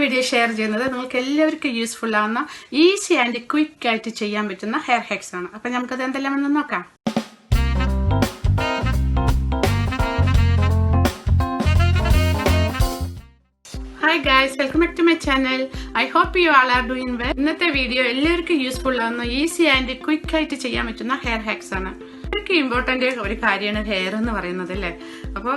Video share ചെയ്യുന്നത് നിങ്ങൾക്ക് എല്ലാവർക്കും യൂസ്ഫുൾ ആവുന്ന ഈസി ആൻഡ് ക്വിക്ക് ആയിട്ട് ചെയ്യാൻ പറ്റുന്ന ഹെയർ ഹാക്സ് ആണ്. അപ്പം നമുക്കത് എന്തെല്ലാമെന്ന് നോക്കാം. Hi guys, welcome back to my channel. I hope you all are doing well. ഇന്നത്തെ വീഡിയോ എല്ലാവർക്കും യൂസ്ഫുൾ ആവുന്ന ഈസി ആൻഡ് ക്വിക്ക് ആയിട്ട് ചെയ്യാൻ പറ്റുന്ന ഹെയർ ഹാക്സ് ആണ്. ഒക്കെ ഇമ്പോർട്ടന്റ് ഒരു കാര്യമാണ് ഹെയർ എന്ന് പറയുന്നത് അല്ലേ. അപ്പോൾ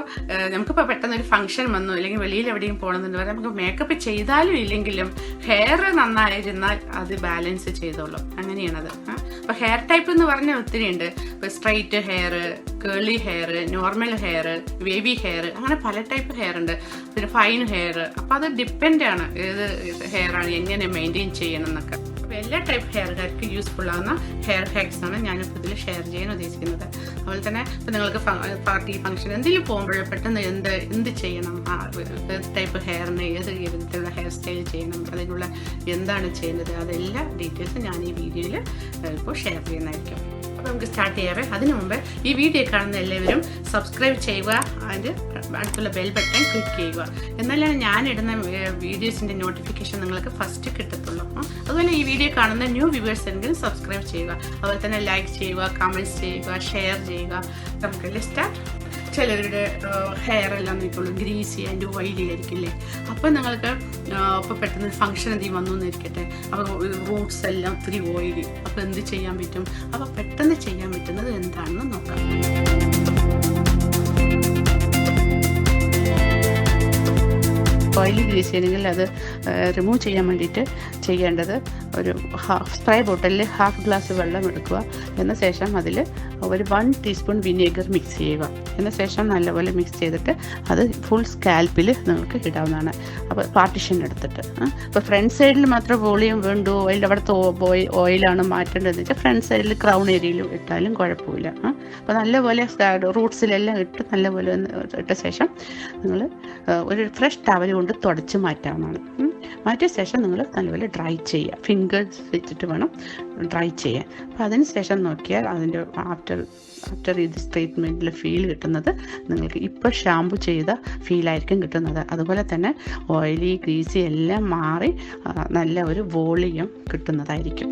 നമുക്കിപ്പോൾ പെട്ടെന്ന് ഒരു ഫംഗ്ഷൻ വന്നു, അല്ലെങ്കിൽ വെളിയിൽ എവിടെയും പോകണമെന്ന് പറയാം, നമുക്ക് മേക്കപ്പ് ചെയ്താലും ഇല്ലെങ്കിലും ഹെയർ നന്നായിരുന്നാൽ അത് ബാലൻസ് ചെയ്തോളും. അങ്ങനെയാണത്. അപ്പോൾ ഹെയർ ടൈപ്പ് എന്ന് പറഞ്ഞാൽ ഒത്തിരി ഉണ്ട്. ഇപ്പോൾ straight hair, curly hair, normal hair, wavy hair, അങ്ങനെ പല ടൈപ്പ് ഹെയർ ഉണ്ട്. പിന്നെ ഫൈൻ ഹെയർ. അപ്പോൾ അത് ഡിപ്പെൻഡ് ആണ് ഏത് ഹെയർ ആണ് എങ്ങനെ മെയിൻറ്റെയിൻ ചെയ്യണം എന്നൊക്കെ. അപ്പോൾ എല്ലാ ടൈപ്പ് ഹെയർകാർക്ക് യൂസ്ഫുൾ ആവുന്ന ഹെയർ ഹാക്സ് ആണ് ഞാനിപ്പോൾ ഇതിൽ ഷെയർ ചെയ്യാൻ ഉദ്ദേശിക്കുന്നത്. അതുപോലെ തന്നെ ഇപ്പോൾ നിങ്ങൾക്ക് പാർട്ടി ഫംഗ്ഷൻ എന്തെങ്കിലും പോകുമ്പോഴേ പെട്ടെന്ന് എന്ത് ചെയ്യണം, ടൈപ്പ് ഹെയറിന് ഏത് വിധത്തിലുള്ള ഹെയർ സ്റ്റൈൽ ചെയ്യണം, അതിനുള്ള എന്താണ് ചെയ്യുന്നത്, അതെല്ലാം ഡീറ്റെയിൽസ് ഞാൻ ഈ വീഡിയോയിൽ ഇപ്പോൾ ഷെയർ ചെയ്യുന്നതായിരിക്കും. അപ്പോൾ നമുക്ക് സ്റ്റാർട്ട് ചെയ്യാവേ. അതിനു മുമ്പ് ഈ വീഡിയോ കാണുന്ന എല്ലാവരും സബ്സ്ക്രൈബ് ചെയ്യുക, അതിൻ്റെ അടുത്തുള്ള ബെൽ ബട്ടൺ ക്ലിക്ക് ചെയ്യുക. എന്നാലാണ് ഞാനിടുന്ന വീഡിയോസിൻ്റെ നോട്ടിഫിക്കേഷൻ നിങ്ങൾക്ക് ഫസ്റ്റ് കിട്ടത്തുള്ളൂ. അതുപോലെ ഈ വീഡിയോ കാണുന്ന ന്യൂ വ്യൂവേഴ്സ് എങ്കിലും സബ്സ്ക്രൈബ് ചെയ്യുക. അതുപോലെ തന്നെ ലൈക്ക് ചെയ്യുക, കമൻറ്റ്സ് ചെയ്യുക, ഷെയർ ചെയ്യുക. നമുക്ക് സ്റ്റാർട്ട്. ചിലരുടെ ഹെയർ എല്ലാം നോക്കുള്ളൂ ഗ്രീസി ആൻഡ് ഓയിലി ആയിരിക്കില്ലേ. അപ്പോൾ നിങ്ങൾക്ക് ഇപ്പോൾ പെട്ടെന്ന് ഫംഗ്ഷൻ എന്തെങ്കിലും വന്നു എന്നിരിക്കട്ടെ, അപ്പോൾ റൂട്ട്സ് എല്ലാം ഒത്തിരി ഓയിലി. അപ്പോൾ എന്ത് ചെയ്യാൻ പറ്റും? അപ്പോൾ പെട്ടെന്ന് ചെയ്യാൻ പറ്റുന്നത് എന്താണെന്ന് നോക്കാം. ഓയിലി ഗ്രീസി ആണെങ്കിൽ അത് റിമൂവ് ചെയ്യാൻ വേണ്ടിയിട്ട് ചെയ്യേണ്ടത് ഒരു സ്പ്രേ ബോട്ടിലിൽ ഹാഫ് ഗ്ലാസ് വെള്ളം എടുക്കുക. എന്ന ശേഷം അതിൽ ഒരു 1 ടീസ്പൂൺ വിനീഗർ മിക്സ് ചെയ്യുക. എന്ന ശേഷം നല്ലപോലെ മിക്സ് ചെയ്തിട്ട് അത് ഫുൾ സ്കാൽപ്പിൽ നിങ്ങൾക്ക് ഇടാവുന്നതാണ്. അപ്പോൾ പാർട്ടിഷൻ എടുത്തിട്ട് അപ്പോൾ ഫ്രണ്ട് സൈഡിൽ മാത്രം വോളിയം വേണ്ടു, അതിൻ്റെ അവിടുത്തെ ഓയിലാണ് മാറ്റേണ്ടതെന്ന് വെച്ചാൽ ഫ്രണ്ട് സൈഡിൽ ക്രൗൺ ഏരിയയിലും ഇട്ടാലും കുഴപ്പമില്ല. അപ്പോൾ നല്ലപോലെ റൂട്ട്സിലെല്ലാം ഇട്ട് നല്ലപോലെ ഇട്ട ശേഷം നിങ്ങൾ ഒരു ഫ്രഷ് ടവൽ കൊണ്ട് തുടച്ച് മാറ്റാവുന്നതാണ്. മാറ്റിയ ശേഷം നിങ്ങൾ നല്ലപോലെ ഡ്രൈ ചെയ്യുക. ഫിംഗേഴ്സ് വെച്ചിട്ട് വേണം ഡ്രൈ ചെയ്യാൻ. അപ്പോൾ അതിന് ശേഷം നോക്കിയാൽ അതിൻ്റെ ആഫ്റ്റർ ഇത് ട്രീറ്റ്മെൻറ്റിൽ ഫീൽ കിട്ടുന്നത് നിങ്ങൾക്ക് ഇപ്പോൾ ഷാമ്പു ചെയ്ത ഫീലായിരിക്കും കിട്ടുന്നത്. അതുപോലെ തന്നെ ഓയിലി ഗ്രീസി എല്ലാം മാറി നല്ല ഒരു വോളിയം കിട്ടുന്നതായിരിക്കും.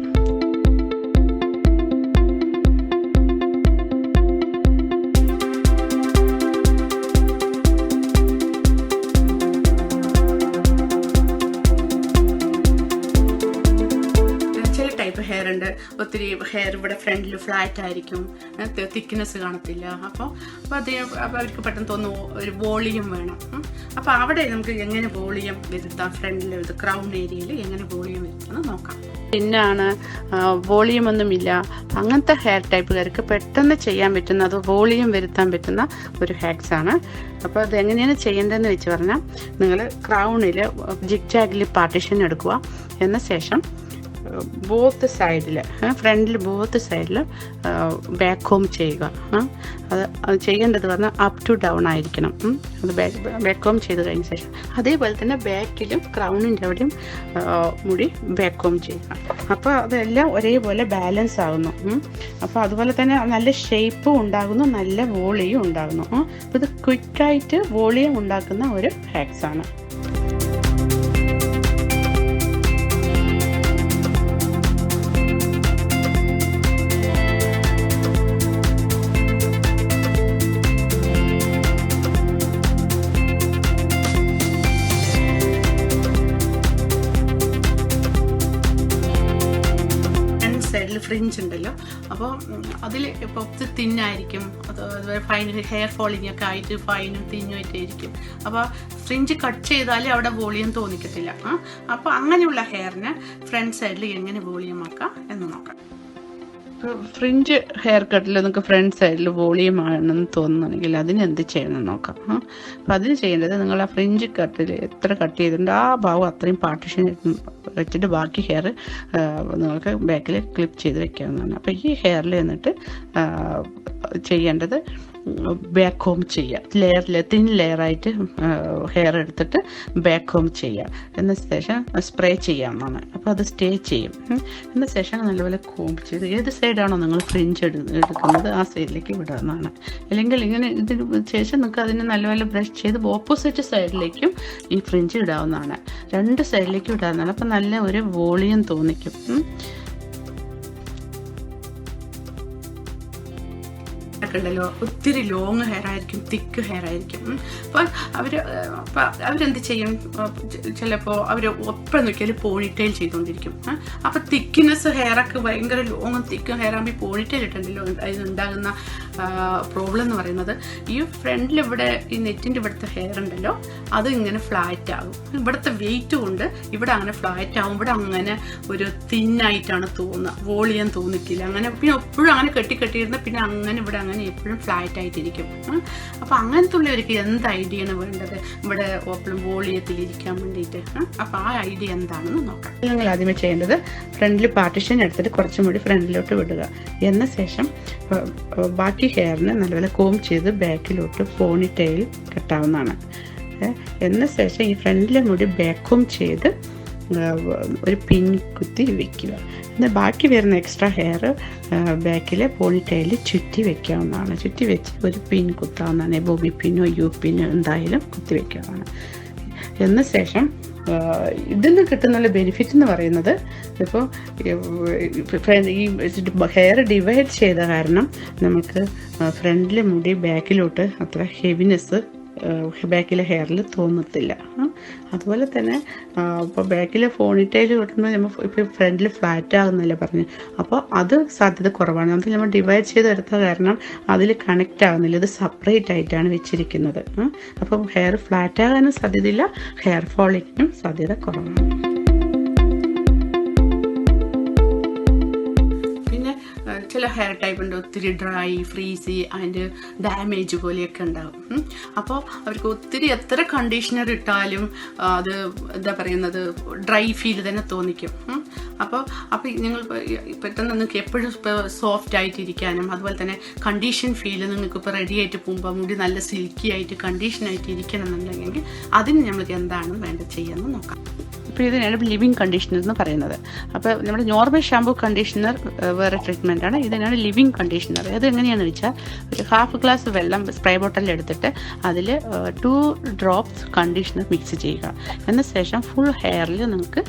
ഹെയർ ഉണ്ട്, ഒത്തിരി ഹെയർ ഇവിടെ ഫ്രണ്ടിൽ ഫ്ലാറ്റ് ആയിരിക്കും, തിക്നെസ് കാണത്തില്ല. അപ്പോൾ അവർക്ക് പെട്ടെന്ന് തോന്നുന്നു ഒരു വോളിയം വേണം. അപ്പോൾ അവിടെ നമുക്ക് എങ്ങനെ വോളിയം വരുത്താം, ഫ്രണ്ടിൽ ക്രൗൺ ഏരിയയിൽ എങ്ങനെ വോളിയം വരുത്താമെന്ന് നോക്കാം. പിന്നാണ് വോളിയം ഒന്നുമില്ല, അങ്ങനത്തെ ഹെയർ ടൈപ്പുകാർക്ക് പെട്ടെന്ന് ചെയ്യാൻ പറ്റുന്ന, അത് വോളിയം വരുത്താൻ പറ്റുന്ന ഒരു ഹാക്സ് ആണ്. അപ്പോൾ അത് എങ്ങനെയാണ് ചെയ്യേണ്ടതെന്ന് വെച്ച് പറഞ്ഞാൽ, നിങ്ങൾ ക്രൗണിൽ ജിഗ്ജാഗിൽ പാർട്ടിഷൻ എടുക്കുക. എന്ന ശേഷം ബോത്ത് സൈഡിൽ, ഫ്രണ്ടിൽ ബോത്ത് സൈഡിൽ ബാക്ക് ഹോം ചെയ്യുക. അത് ചെയ്യേണ്ടത് പറഞ്ഞാൽ അപ്പ് ടു ഡൗൺ ആയിരിക്കണം. അത് ബാക്ക് ഹോം ചെയ്ത് കഴിഞ്ഞ ശേഷം അതേപോലെ തന്നെ ബാക്കിലും ക്രൗണിൻ്റെ അവിടെയും മുടി ബാക്ക് ഹോം ചെയ്യുക. അപ്പോൾ അതെല്ലാം ഒരേപോലെ ബാലൻസ് ആകുന്നു. അപ്പോൾ അതുപോലെ തന്നെ നല്ല ഷേപ്പും ഉണ്ടാകുന്നു, നല്ല വോളിയും ഉണ്ടാകുന്നു. അപ്പോൾ ഇത് ക്വിക്കായിട്ട് വോളിയം ഉണ്ടാക്കുന്ന ഒരു ഹാക്സ് ആണ്. ഫ്രിഞ്ച് ഉണ്ടല്ലോ, അപ്പോൾ അതിൽ ഇപ്പോൾ തിന്നായിരിക്കും, അതുപോലെ ഫൈൻ ഹെയർ ഫോളിങ് ഒക്കെ ആയിട്ട് ഫൈനും തിന്നുമായിട്ടായിരിക്കും. അപ്പോൾ ഫ്രിഞ്ച് കട്ട് ചെയ്താൽ അവിടെ വോളിയം തോന്നിക്കത്തില്ല. അപ്പോൾ അങ്ങനെയുള്ള ഹെയറിന് ഫ്രണ്ട് സൈഡിൽ എങ്ങനെ വോളിയം ആക്കാം എന്ന് നോക്കാം. ഫ്രിഞ്ച് ഹെയർ കട്ടിൽ നമുക്ക് ഫ്രണ്ട് സൈഡിൽ വോളിയം ആണെന്ന് തോന്നുന്നുണ്ടെങ്കിൽ അതിന് എന്ത് ചെയ്യണമെന്ന് നോക്കാം. അപ്പോൾ അതിന് ചെയ്യേണ്ടത്, നിങ്ങൾ ആ ഫ്രിഞ്ച് കട്ടിൽ എത്ര കട്ട് ചെയ്തിട്ടുണ്ട് ആ ഭാഗം അത്രയും പാർട്ടിഷൻ വെച്ചിട്ട് ബാക്കി ഹെയർ നിങ്ങൾക്ക് ബാക്കിൽ ക്ലിപ്പ് ചെയ്ത് വെക്കാവുന്നതാണ്. അപ്പോൾ ഈ ഹെയറിൽ എന്നിട്ട് ചെയ്യേണ്ടത്, ബാക്ക് ഹോം ചെയ്യുക. തിൻ ലെയറായിട്ട് ഹെയർ എടുത്തിട്ട് ബാക്ക് ഹോം ചെയ്യുക. എന്ന ശേഷം സ്പ്രേ ചെയ്യാവുന്നതാണ്. അപ്പോൾ അത് സ്റ്റേ ചെയ്യും. എന്ന ശേഷം നല്ലപോലെ കോം ചെയ്ത് ഏത് സൈഡാണോ നിങ്ങൾ ഫ്രിഞ്ച് എടുക്കുന്നത് ആ സൈഡിലേക്ക് വിടാവുന്നതാണ്. അല്ലെങ്കിൽ ഇങ്ങനെ ഇതിന് ശേഷം നിങ്ങൾക്ക് അതിനെ നല്ലപോലെ ബ്രഷ് ചെയ്ത് ഓപ്പോസിറ്റ് സൈഡിലേക്കും ഈ ഫ്രിഞ്ച് ഇടാവുന്നതാണ്. രണ്ട് സൈഡിലേക്കും ഇടാവുന്നതാണ്. അപ്പോൾ നല്ല ഒരു വോളിയം തോന്നിക്കും. ണ്ടല്ലോ ഒത്തിരി ലോങ് ഹെയർ ആയിരിക്കും, തിക്ക് ഹെയർ ആയിരിക്കും. അപ്പോൾ അവരെന്ത് ചെയ്യും, ചിലപ്പോൾ അവർ ഒപ്പം നോക്കിയാൽ പോണിറ്റെയിൽ ചെയ്തുകൊണ്ടിരിക്കും. അപ്പോൾ തിക്നെസ് ഹെയറൊക്കെ ഭയങ്കര ലോങ്ങും തിക്കും ഹെയർ ആകുമ്പോൾ പോണിറ്റെയിൽ ഇട്ടുണ്ടല്ലോ അതിനുണ്ടാകുന്ന പ്രോബ്ലം എന്ന് പറയുന്നത് ഈ ഫ്രണ്ടിൽ ഇവിടെ ഈ നെറ്റിൻ്റെ ഇവിടുത്തെ ഹെയർ ഉണ്ടല്ലോ അത് ഇങ്ങനെ ഫ്ലാറ്റ് ആകും. ഇവിടുത്തെ വെയിറ്റ് കൊണ്ട് ഇവിടെ അങ്ങനെ ഫ്ലാറ്റ് ആകും. ഇവിടെ അങ്ങനെ ഒരു തിന്നായിട്ടാണ് തോന്നുക, വോളിയം തോന്നിക്കില്ല. അങ്ങനെ പിന്നെ എപ്പോഴും അങ്ങനെ കെട്ടിയിരുന്ന പിന്നെ അങ്ങനെ ഇവിടെ അങ്ങനെ എപ്പോഴും ഫ്ലാറ്റ് ആയിട്ടിരിക്കും. അപ്പോൾ അങ്ങനത്തെ ഉള്ളവർക്ക് എന്ത് ഐഡിയ ആണ് വേണ്ടത് ഇവിടെ എപ്പോഴും വോളിയത്തിലിരിക്കാൻ വേണ്ടിയിട്ട്? അപ്പോൾ ആ ഐഡിയ എന്താണെന്ന് നോക്കാം. നിങ്ങൾ ആദ്യമേ ചെയ്യേണ്ടത് ഫ്രണ്ടിൽ പാർട്ടിഷൻ എടുത്തിട്ട് കുറച്ചും കൂടി ഫ്രണ്ടിലോട്ട് വിടുക. എന്ന ശേഷം ബാക്കി ഹെയറിന് നല്ലപോലെ കോം ചെയ്ത് ബാക്കിലോട്ട് പോണിറ്റെയിൽ കെട്ടാവുന്നതാണ്. എന്ന ശേഷം ഈ ഫ്രണ്ടിലെ മുടി ബാക്ക് കോം ചെയ്ത് ഒരു പിൻ കുത്തി വെക്കുക. എന്നാൽ ബാക്കി വരുന്ന എക്സ്ട്രാ ഹെയർ ബാക്കിലെ പോണിറ്റെയിൽ ചുറ്റി വെക്കാവുന്നതാണ്. ചുറ്റി വെച്ച് ഒരു പിൻ കുത്താവുന്നതാണ്. ബോബി പിന്നോ യു പിന്നോ എന്തായാലും കുത്തി വെക്കാവുന്നതാണ്. എന്ന ശേഷം ഇതിൽ നിന്ന് കിട്ടുന്ന ബെനിഫിറ്റ് എന്ന് പറയുന്നത് ഇപ്പോൾ ഈ ഹെയർ ഡിവൈഡ് ചെയ്ത കാരണം നമുക്ക് ഫ്രണ്ടിലെ മുടി ബാക്കിലോട്ട് അത്ര ഹെവിനെസ് ബാക്കിലെ ഹെയറിൽ തോന്നത്തില്ല. അതുപോലെ തന്നെ ഇപ്പോൾ ബാക്കിലെ പോണിറ്റെയിൽ കിട്ടുമ്പോൾ നമ്മൾ ഇപ്പോൾ ഫ്രണ്ടിൽ ഫ്ലാറ്റ് ആകുന്നില്ല പറഞ്ഞു. അപ്പോൾ അത് സാധ്യത കുറവാണ്. നമുക്ക് നമ്മൾ ഡിവൈഡ് ചെയ്ത് എടുത്ത കാരണം അതിൽ കണക്റ്റ് ആകുന്നില്ല. ഇത് സെപ്പറേറ്റ് ആയിട്ടാണ് വെച്ചിരിക്കുന്നത്. അപ്പം ഹെയർ ഫ്ലാറ്റ് ആകാനും സാധ്യതയില്ല, ഹെയർ ഫോളിങ്ങിനും സാധ്യത കുറവാണ്. ചില ഹെയർ ടൈപ്പ് ഉണ്ട് ഒത്തിരി ഡ്രൈ, ഫ്രീസി ആൻഡ് ഡാമേജ് പോലെയൊക്കെ ഉണ്ടാകും. അപ്പോൾ അവർക്ക് ഒത്തിരി എത്ര കണ്ടീഷണർ ഇട്ടാലും അത് എന്താ പറയുന്നത് ഡ്രൈ ഫീൽ തന്നെ തോന്നിക്കും. അപ്പോൾ നിങ്ങൾ പെട്ടെന്ന് നിങ്ങൾക്ക് എപ്പോഴും സോഫ്റ്റ് ആയിട്ടിരിക്കാനും അതുപോലെ തന്നെ കണ്ടീഷൻ ഫീൽ നിങ്ങൾക്ക് ഇപ്പോൾ റെഡി ആയിട്ട് പോകുമ്പോൾ മുടി നല്ല സിൽക്കി ആയിട്ട് കണ്ടീഷനായിട്ട് ഇരിക്കണം എന്നുണ്ടെങ്കിൽ അതിന് നമ്മൾക്ക് എന്താണ് വേണ്ടത് ചെയ്യാമെന്ന് നോക്കാം. ഇപ്പോൾ ഇതിനാണ് ലിവിങ് കണ്ടീഷണർ എന്ന് പറയുന്നത്. അപ്പോൾ നമ്മുടെ നോർമൽ ഷാമ്പൂ കണ്ടീഷണർ വേറെ ട്രീറ്റ്മെൻറ്റാണ്. ഇതിനാണ് ലിവിങ് കണ്ടീഷണർ. അത് എങ്ങനെയാണെന്ന് വെച്ചാൽ ഒരു ഹാഫ് ഗ്ലാസ് വെള്ളം സ്പ്രേ ബോട്ടലിൽ എടുത്തിട്ട് അതിൽ 2 ഡ്രോപ്സ് കണ്ടീഷണർ മിക്സ് ചെയ്യുക. എന്ന ശേഷം ഫുൾ ഹെയറിൽ നിങ്ങൾക്ക്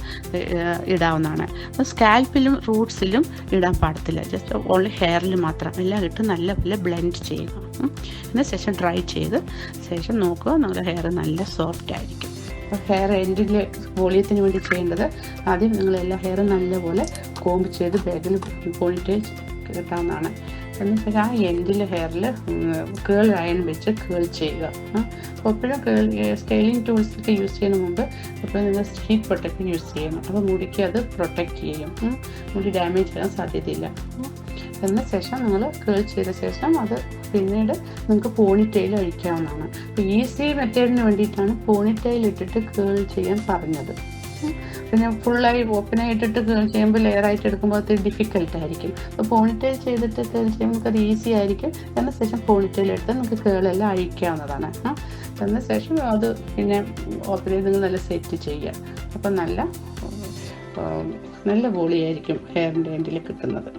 ഇടാവുന്നതാണ്. അപ്പോൾ സ്കാൽപ്പിലും റൂട്ട്സിലും ഇടാൻ പാടത്തില്ല, ജസ്റ്റ് ഓൺലി ഹെയറിൽ മാത്രം. എല്ലാം ഇട്ട് നല്ലപോലെ ബ്ലെൻഡ് ചെയ്യുക. എന്ന ശേഷം ഡ്രൈ ചെയ്ത് ശേഷം നോക്കുക, നിങ്ങളുടെ ഹെയർ നല്ല സോഫ്റ്റ് ആയിരിക്കും. അപ്പോൾ ഹെയർ എൻഡിലെ വോളിയത്തിന് വേണ്ടി ചെയ്യേണ്ടത് ആദ്യം നിങ്ങൾ എല്ലാ ഹെയറും നല്ലപോലെ കോംബ് ചെയ്ത് ബാഗിൽ പോണിറ്റെയിൽ കിട്ടാവുന്നതാണ്. എന്നിട്ട് ആ എൻഡിലെ ഹെയറിൽ കേൾ അയൺ വെച്ച് കേൾ ചെയ്യുക. അപ്പോൾ എപ്പോഴും സ്റ്റൈലിംഗ് ടൂൾസൊക്കെ യൂസ് ചെയ്യുന്ന മുമ്പ് എപ്പോഴും നിങ്ങൾ ഹീറ്റ് പ്രൊട്ടക്ഷൻ യൂസ് ചെയ്യണം. അപ്പോൾ മുടിക്ക് അത് പ്രൊട്ടക്റ്റ് ചെയ്യും, മുടി ഡാമേജ് ചെയ്യാൻ സാധ്യതയില്ല. എന്ന ശേഷം നിങ്ങൾ കേൾ ചെയ്ത ശേഷം അത് പിന്നീട് നിങ്ങൾക്ക് പോണിറ്റെയിൽ അഴിക്കാവുന്നതാണ്. അപ്പോൾ ഈസി മെത്തേഡിന് വേണ്ടിയിട്ടാണ് പോണിറ്റെയിൽ ഇട്ടിട്ട് കേൾ ചെയ്യാൻ പറഞ്ഞത്. പിന്നെ ഫുള്ളായി ഓപ്പണായി ഇട്ടിട്ട് കേൾ ചെയ്യുമ്പോൾ ലെയറായിട്ട് എടുക്കുമ്പോൾ അത് ഡിഫിക്കൽട്ടായിരിക്കും. അപ്പോൾ പോണിറ്റെയിൽ ചെയ്തിട്ട് കേൾ ചെയ്യുമ്പോൾ നമുക്കത് ഈസി ആയിരിക്കും. എന്ന ശേഷം പോണിറ്റെയിൽ എടുത്ത് നമുക്ക് കേളെല്ലാം അഴിക്കാവുന്നതാണ്. എന്ന ശേഷം അത് പിന്നെ ഓപ്പൺ ചെയ്ത് നിങ്ങൾ നല്ല സെറ്റ് ചെയ്യുക. അപ്പം നല്ല വോളിയായിരിക്കും ഹെയറിൻ്റെ എൻഡിൽ കിട്ടുന്നത്.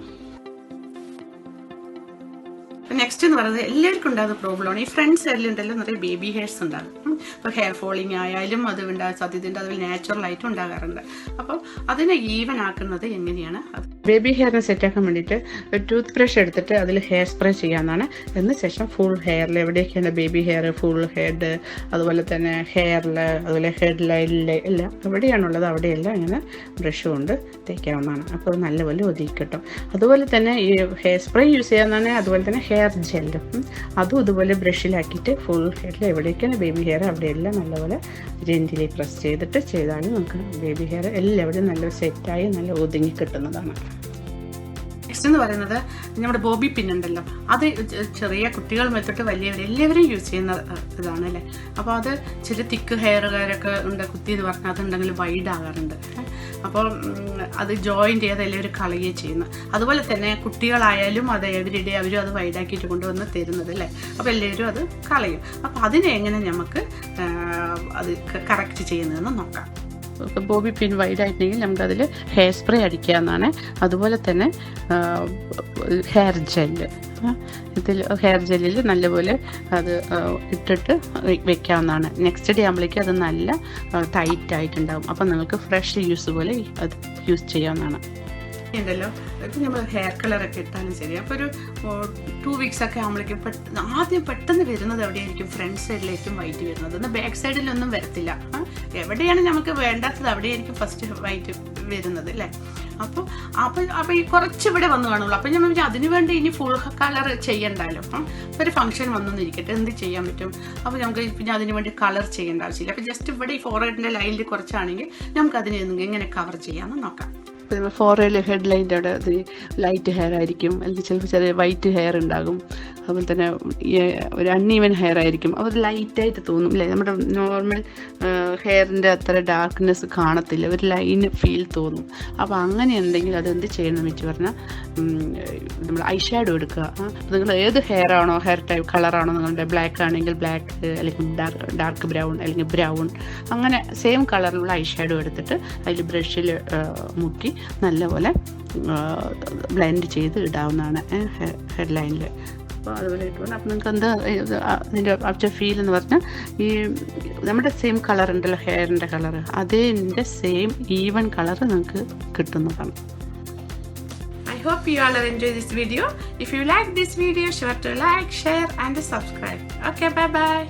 നെക്സ്റ്റ് എന്ന് പറയുന്നത് എല്ലാവർക്കും ഉണ്ടാകുന്ന പ്രോബ്ലമാണ് ഈ ഫ്രണ്ട് സൈഡിലുണ്ടല്ലോ നിറയെ ബേബി ഹെയർസ് ഉണ്ടാകും. ഇപ്പോൾ ഹെയർ ഫോളിങ് ആയാലും അത് ഉണ്ടാകാൻ സാധ്യതയുണ്ട്, അതുപോലെ നാച്ചുറലായിട്ടും ഉണ്ടാകാറുണ്ട്. അപ്പോൾ അതിനെ ഈവൻ ആക്കുന്നത് എങ്ങനെയാണ്? ബേബി ഹെയറിനെ സെറ്റാക്കാൻ വേണ്ടിയിട്ട് ഒരു ടൂത്ത് ബ്രഷ് എടുത്തിട്ട് അതിൽ ഹെയർ സ്പ്രേ ചെയ്യാവുന്നതാണ്. എന്ന ശേഷം ഫുൾ ഹെയറിൽ എവിടെയൊക്കെയാണ് ബേബി ഹെയർ, ഫുൾ ഹെഡ്, അതുപോലെ തന്നെ ഹെയറിൽ, അതുപോലെ ഹെഡ് ലൈനിൽ എല്ലാം എവിടെയാണുള്ളത് അവിടെയെല്ലാം ഇങ്ങനെ ബ്രഷ് കൊണ്ട് തേക്കാവുന്നതാണ്. അപ്പോൾ നല്ലപോലെ ഒതുക്കി കിട്ടും. അതുപോലെ തന്നെ ഈ ഹെയർ സ്പ്രേ യൂസ് ചെയ്യാവുന്നതാണ്. അതുപോലെ തന്നെ ഹെയർ ജെല്ലും അതും ഇതുപോലെ ബ്രഷിലാക്കിയിട്ട് ഫുൾ ഹെയറിൽ എവിടേക്കാണ് ബേബി ഹെയർ അവിടെയെല്ലാം നല്ലപോലെ ജെന്റിലി പ്രസ് ചെയ്താൽ നമുക്ക് ബേബി ഹെയർ എല്ലാവിടെയും നല്ല സെറ്റായി നല്ല ഒതുങ്ങി കിട്ടുന്നതാണ്. നെക്സ്റ്റ് എന്ന് പറയുന്നത് നമ്മുടെ ബോബി പിൻ ഉണ്ടല്ലോ, അത് ചെറിയ കുട്ടികൾ മുതൽ വലിയവർ എല്ലാവരും യൂസ് ചെയ്യുന്ന ഇതാണ് അല്ലേ. അപ്പോൾ അത് ചില തിക്ക് ഹെയറുകാരൊക്കെ ഉണ്ട്, കുത്തി എന്ന് പറഞ്ഞാൽ അതുണ്ടെങ്കിൽ വൈഡ് ആകാറുണ്ട്. അപ്പോൾ അത് ജോയിൻറ്റ് ചെയ്ത് എല്ലാവരും കളയുകയും ചെയ്യുന്നു. അതുപോലെ തന്നെ കുട്ടികളായാലും അത് എവരിഡേ അവരും അത് വൈഡാക്കിയിട്ട് കൊണ്ടുവന്ന് തരുന്നത് അല്ലേ. അപ്പോൾ എല്ലാവരും അത് കളയും. അപ്പോൾ അതിനെ എങ്ങനെ നമുക്ക് അത് കറക്റ്റ് ചെയ്യുന്നതെന്ന് നോക്കാം. ബോബി പിൻ വൈഡ് ആയിട്ടുണ്ടെങ്കിൽ നമുക്കതിൽ ഹെയർ സ്പ്രേ അടിക്കാവുന്നതാണ്. അതുപോലെ തന്നെ ഹെയർ ജെല്ല്, ഇതിൽ ഹെയർ ജെല്ലിൽ നല്ലപോലെ അത് ഇട്ടിട്ട് വെക്കാവുന്നതാണ്. നെക്സ്റ്റ് ഡേ ആകുമ്പോഴേക്കും അത് നല്ല ടൈറ്റ് ആയിട്ടുണ്ടാകും. അപ്പം നിങ്ങൾക്ക് ഫ്രഷ് യൂസ് പോലെ അത് യൂസ് ചെയ്യാവുന്നതാണ്. ഉണ്ടല്ലോ, ഇപ്പം നമ്മൾ ഹെയർ കളറൊക്കെ ഇട്ടാലും ശരി, അപ്പോൾ ഒരു 2 വീക്സ് ഒക്കെ ആകുമ്പോഴേക്കും ആദ്യം പെട്ടെന്ന് വരുന്നത് എവിടെയായിരിക്കും? ഫ്രണ്ട് സൈഡിലേക്കും വൈറ്റ് വരുന്നത്. എന്നാൽ ബാക്ക് സൈഡിലൊന്നും വരത്തില്ല. എവിടെയാണ് നമുക്ക് വേണ്ടാത്തത് അവിടെയായിരിക്കും ഫസ്റ്റ് വൈറ്റ് വരുന്നത് അല്ലേ. അപ്പോൾ ഈ കുറച്ച് ഇവിടെ വന്നു കാണുള്ളൂ. അപ്പം ഞാൻ വിചാരിച്ചു അതിന് വേണ്ടി ഇനി ഫുൾ കളർ ചെയ്യണ്ടല്ലോ. ഒരു ഫംഗ്ഷൻ വന്നിരിക്കട്ടെ, എന്ത് ചെയ്യാൻ പറ്റും? അപ്പോൾ നമുക്ക് പിന്നെ അതിന് വേണ്ടി കളർ ചെയ്യേണ്ട ആവശ്യമില്ല. അപ്പോൾ ജസ്റ്റ് ഇവിടെ ഈ ഫോർഹെഡിൻ്റെ ലൈനിൽ കുറച്ചാണെങ്കിൽ നമുക്ക് അതിനെ എങ്ങനെ കവർ ചെയ്യാമെന്ന് നോക്കാം. ഇപ്പോൾ ഫോർഹെഡ് ഹെഡ് ലൈൻ്റെ അവിടെ അത് ലൈറ്റ് ഹെയർ ആയിരിക്കും, അല്ലെങ്കിൽ ചിലപ്പോൾ ചെറിയ വൈറ്റ് ഹെയർ ഉണ്ടാകും. അതുപോലെ തന്നെ ഒരു അൺഈവൻ ഹെയർ ആയിരിക്കും, അത് ലൈറ്റായിട്ട് തോന്നും അല്ലേ. നമ്മുടെ നോർമൽ ഹെയറിൻ്റെ അത്ര ഡാർക്ക്നെസ് കാണത്തില്ല, ഒരു ലൈന് ഫീൽ തോന്നും. അപ്പോൾ അങ്ങനെ ഉണ്ടെങ്കിൽ അതെന്ത് ചെയ്യണമെന്ന് വെച്ച് പറഞ്ഞാൽ നമ്മൾ ഐ ഷാഡോ എടുക്കുക. നിങ്ങൾ ഏത് ഹെയർ ആണോ, ഹെയർ ടൈപ്പ് കളറാണോ നിങ്ങളുടെ, ബ്ലാക്ക് ആണെങ്കിൽ ബ്ലാക്ക്, അല്ലെങ്കിൽ ഡാർക്ക് ബ്രൗൺ അല്ലെങ്കിൽ ബ്രൗൺ, അങ്ങനെ സെയിം കളറിലുള്ള ഐ ഷാഡോ എടുത്തിട്ട് അതിൽ ബ്രഷിൽ മുക്കി നല്ലപോലെ ബ്ലെൻഡ് ചെയ്ത് ഇടാവുന്നതാണ് ഹെഡ് ലൈനിൽ. അപ്പോൾ അതുപോലെ ഇട്ടുകൊണ്ട് അപ്പോൾ നിങ്ങൾക്ക് എന്താ ഇതിൻ്റെ അപ്റ്റ ഫീൽ എന്ന് പറഞ്ഞാൽ ഈ നമ്മുടെ സെയിം കളർ ഉണ്ടല്ലോ, ഹെയറിൻ്റെ കളർ, അതിൻ്റെ സെയിം ഈവൻ കളർ നിങ്ങൾക്ക് കിട്ടുന്നതാണ്. I hope you all enjoy this video. If you like this video, sure to like, share and subscribe. Okay, bye bye.